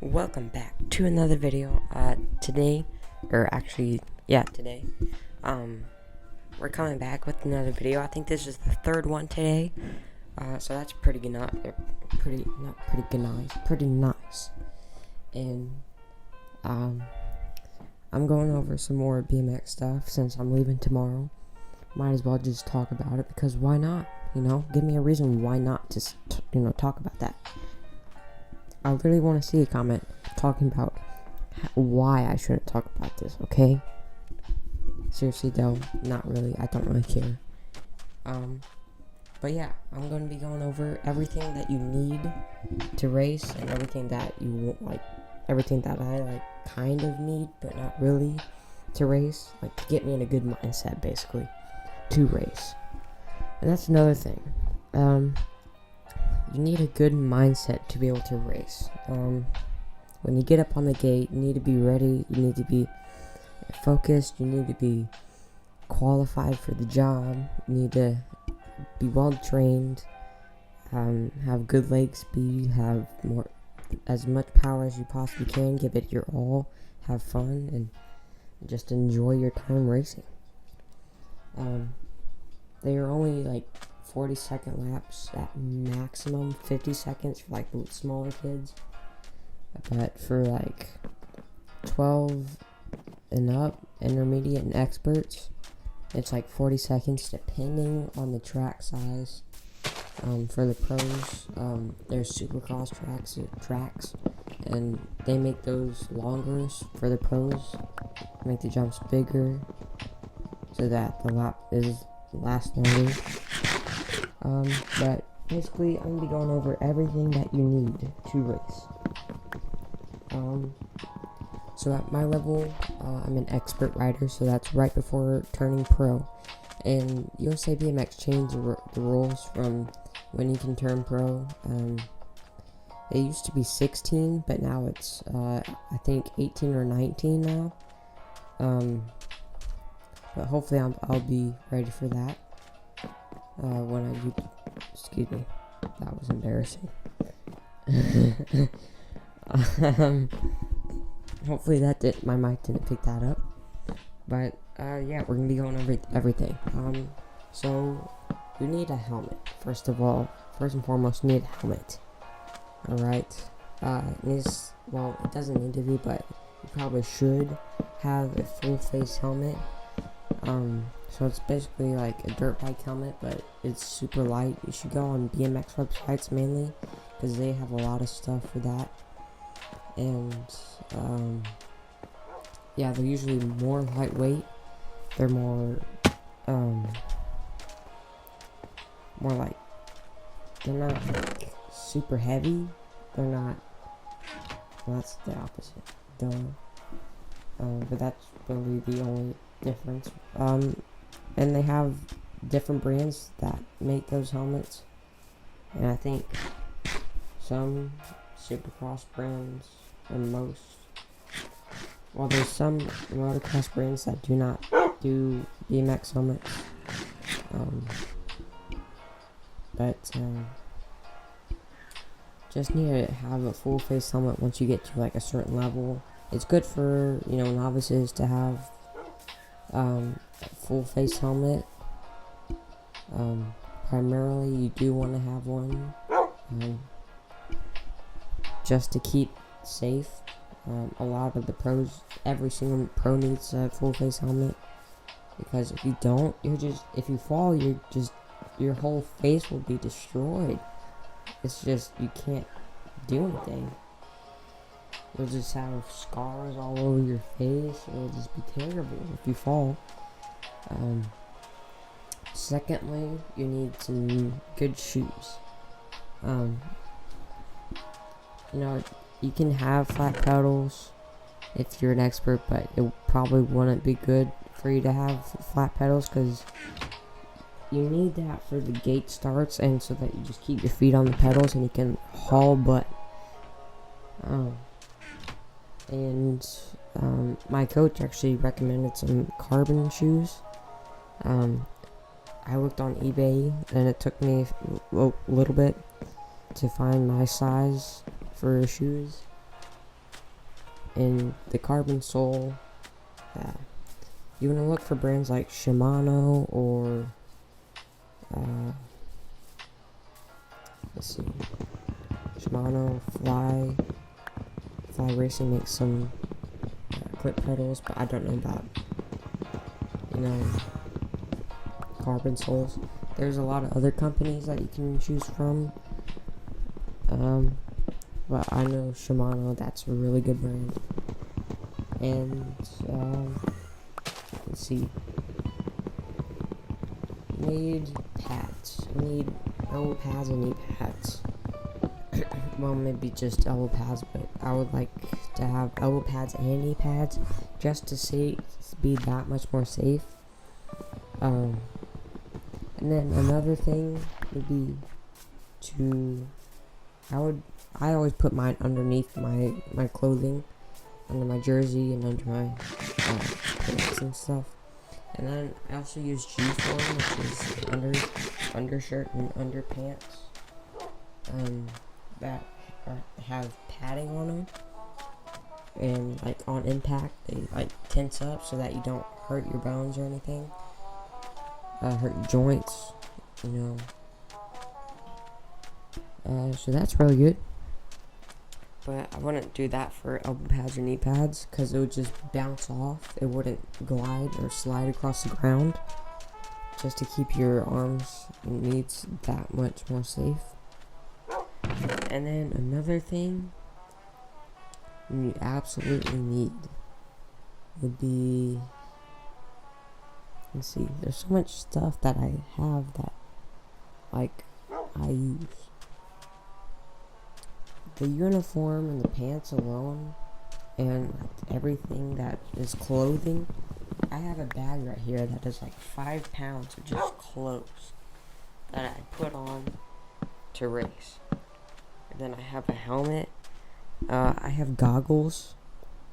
Welcome back to another video. Today, we're coming back with another video. I think this is the third one today. So that's pretty nice. And I'm going over some more BMX stuff since I'm leaving tomorrow. Might as well just talk about it because why not? Give me a reason why not to talk about that. I really want to see a comment talking about why I shouldn't talk about this, okay? Seriously though, not really. I don't really care. But yeah, I'm going to be going over everything that you need to race and everything that you won't like. Everything that I kind of need, but not really to race. Like to get me in a good mindset, basically, to race. And that's another thing. You need a good mindset to be able to race. When you get up on the gate, you need to be ready. You need to be focused. You need to be qualified for the job. You need to be well trained. Have good leg speed. Have as much power as you possibly can. Give it your all. Have fun and just enjoy your time racing. They are only 40-second laps at maximum, 50 seconds for smaller kids, but for 12 and up, intermediate and experts, it's 40 seconds depending on the track size. For the pros, there's supercross tracks, and they make those longer for the pros, make the jumps bigger so that the lap lasts longer. But basically, I'm going to be going over everything that you need to race. So at my level, I'm an expert rider, so that's right before turning pro. And USA BMX changed the rules from when you can turn pro. It used to be 16, but now it's, I think 18 or 19 now. But hopefully I'll be ready for that. When I do, excuse me, that was embarrassing. Hopefully my mic didn't pick that up. But yeah, we're gonna be going over everything. So you need a helmet. First and foremost, you need a helmet. All right. It doesn't need to be, but you probably should have a full face helmet. So it's basically like a dirt bike helmet, but it's super light. You should go on BMX websites mainly, because they have a lot of stuff for that. And, yeah, they're usually more lightweight. They're more they're not super heavy. They're not, well, that's the opposite, but that's really the only difference. And they have different brands that make those helmets, and I think some supercross brands and there's some motocross brands that do not do BMX helmets, but just need to have a full face helmet once you get to a certain level. It's good for novices to have full face helmet. Primarily you do want to have one just to keep safe. A lot of the pros, every single pro needs a full face helmet, because if you don't, if you fall, your whole face will be destroyed. It's just, you can't do anything. You'll just have scars all over your face. It'll just be terrible if you fall. Secondly, you need some good shoes. You can have flat pedals if you're an expert, but it probably wouldn't be good for you to have flat pedals, because you need that for the gate starts, and so that you just keep your feet on the pedals and you can haul butt. My coach actually recommended some carbon shoes. I looked on eBay, and it took me a little bit to find my size for shoes. and the carbon sole. You want to look for brands like Shimano or let's see, Shimano, Fly Racing makes some clip pedals, but I don't know about carbon soles. There's a lot of other companies that you can choose from, but I know Shimano, that's a really good brand. And let's see, you need pads. You need elbow pads and knee pads. Well, maybe just elbow pads, but I would like to have elbow pads and knee pads just to be that much more safe. And then another thing would be I always put mine underneath my clothing, under my jersey and under my pants and stuff. And then I also use G-form, which is undershirt and underpants that have padding on them, and like on impact they like tense up so that you don't hurt your bones or anything, hurt your joints, so that's really good. But I wouldn't do that for elbow pads or knee pads because it would just bounce off. It wouldn't glide or slide across the ground, just to keep your arms and knees that much more safe. And then another thing you absolutely need would be, let's see, there's so much stuff that I have that like I use. The uniform and the pants alone, and everything that is clothing. I have a bag right here that is like 5 pounds of just clothes that I put on to race. And then I have a helmet. I have goggles.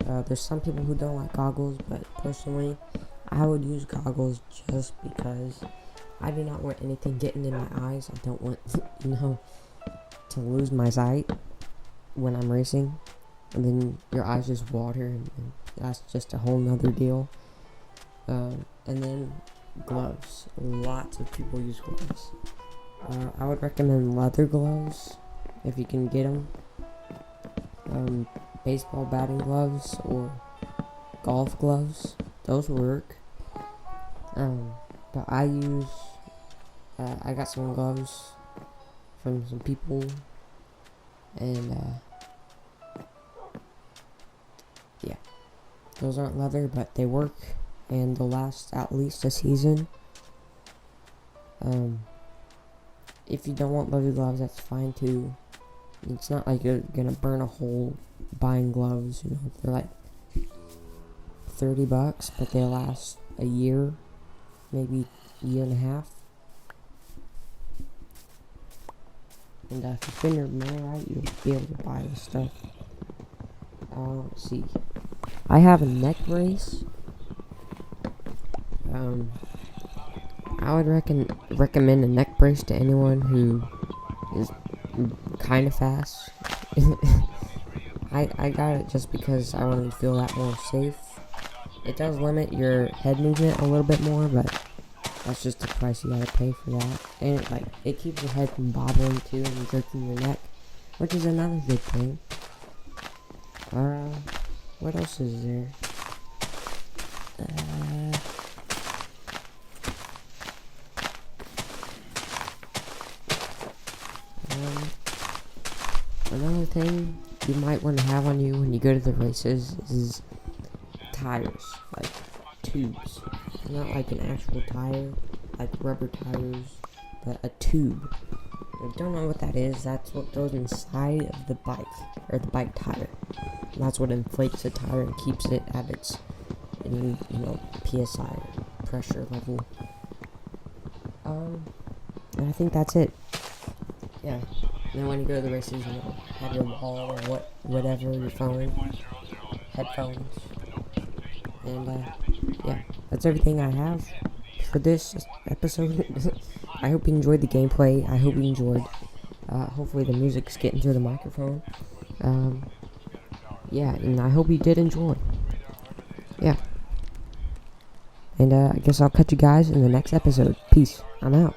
There's some people who don't like goggles, but personally, I would use goggles just because I do not want anything getting in my eyes. I don't want, to lose my sight when I'm racing, and then your eyes just water, and that's just a whole nother deal. And then gloves. Lots of people use gloves. I would recommend leather gloves if you can get them. Baseball batting gloves or golf gloves, those work. But I got some gloves from some people, and yeah, those aren't leather, but they work, and they'll last at least a season. If you don't want leather gloves, that's fine too. It's not like you're gonna burn a hole buying gloves, they're like $30, but they last a year, maybe a year and a half. And if you spend your money right, you'll be able to buy this stuff. Let's see. I have a neck brace. I would recommend a neck brace to anyone who is kind of fast. I got it just because I wanted to feel that more safe. It does limit your head movement a little bit more, but that's just the price you gotta pay for that. And it keeps your head from bobbling too and jerking your neck, which is another good thing. What else is there? Another thing you might want to have on you when you go to the races is tires, like tubes. Not like an actual tire, like rubber tires, but a tube. If you don't know what that is, that's what goes inside of the bike, or the bike tire. And that's what inflates the tire and keeps it at its, PSI, pressure level. And I think that's it. Yeah. And then when you go to the races, have your wall or whatever, your phone, headphones. And, yeah, that's everything I have for this episode. I hope you enjoyed the gameplay. I hope you enjoyed, hopefully the music's getting through the microphone. yeah, and I hope you did enjoy. Yeah. And I guess I'll catch you guys in the next episode. Peace. I'm out.